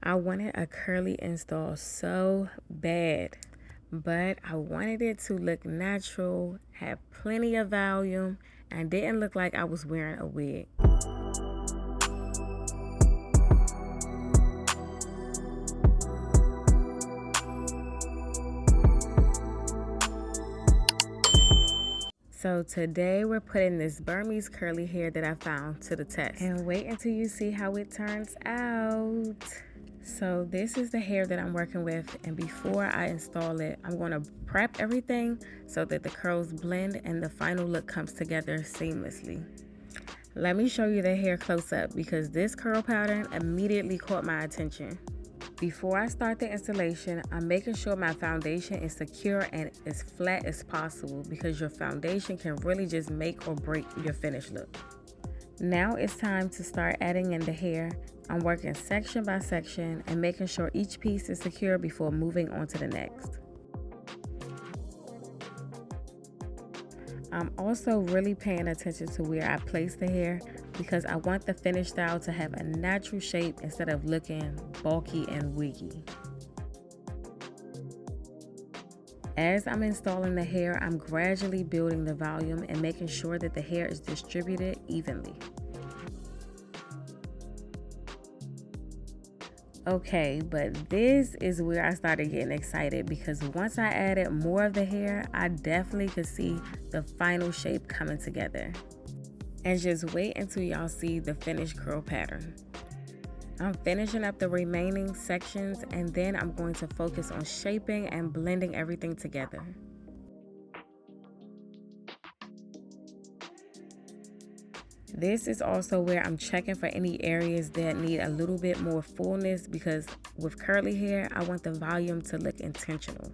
I wanted a curly install so bad, but I wanted it to look natural, have plenty of volume, and didn't look like I was wearing a wig. So today we're putting this Burmese curly hair that I found to the test. And wait until you see how it turns out. So this is the hair that I'm working with, and before I install it, I'm going to prep everything so that the curls blend and the final look comes together seamlessly. Let me show you the hair close up because this curl pattern immediately caught my attention. Before I start the installation, I'm making sure my foundation is secure and as flat as possible because your foundation can really just make or break your finished look. Now it's time to start adding in the hair. I'm working section by section and making sure each piece is secure before moving on to the next. I'm also really paying attention to where I place the hair because I want the finished style to have a natural shape instead of looking bulky and wiggy. As I'm installing the hair, I'm gradually building the volume and making sure that the hair is distributed evenly. Okay, but this is where I started getting excited because once I added more of the hair, I definitely could see the final shape coming together. And just wait until y'all see the finished curl pattern. I'm finishing up the remaining sections and then I'm going to focus on shaping and blending everything together. This is also where I'm checking for any areas that need a little bit more fullness because with curly hair, I want the volume to look intentional.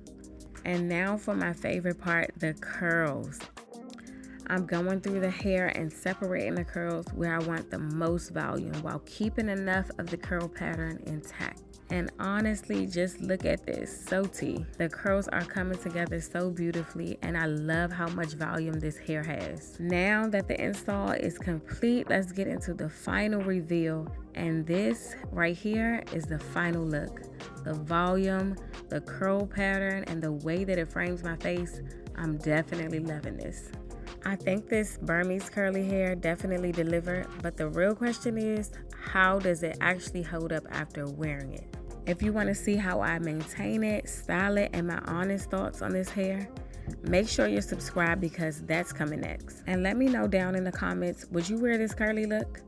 And now for my favorite part, the curls. I'm going through the hair and separating the curls where I want the most volume while keeping enough of the curl pattern intact. And honestly, just look at this, so tea. The curls are coming together so beautifully and I love how much volume this hair has. Now that the install is complete, let's get into the final reveal. And this right here is the final look. The volume, the curl pattern, and the way that it frames my face, I'm definitely loving this. I think this Burmese curly hair definitely delivered, but the real question is, how does it actually hold up after wearing it? If you want to see how I maintain it, style it, and my honest thoughts on this hair, make sure you're subscribed because that's coming next. And let me know down in the comments, would you wear this curly look?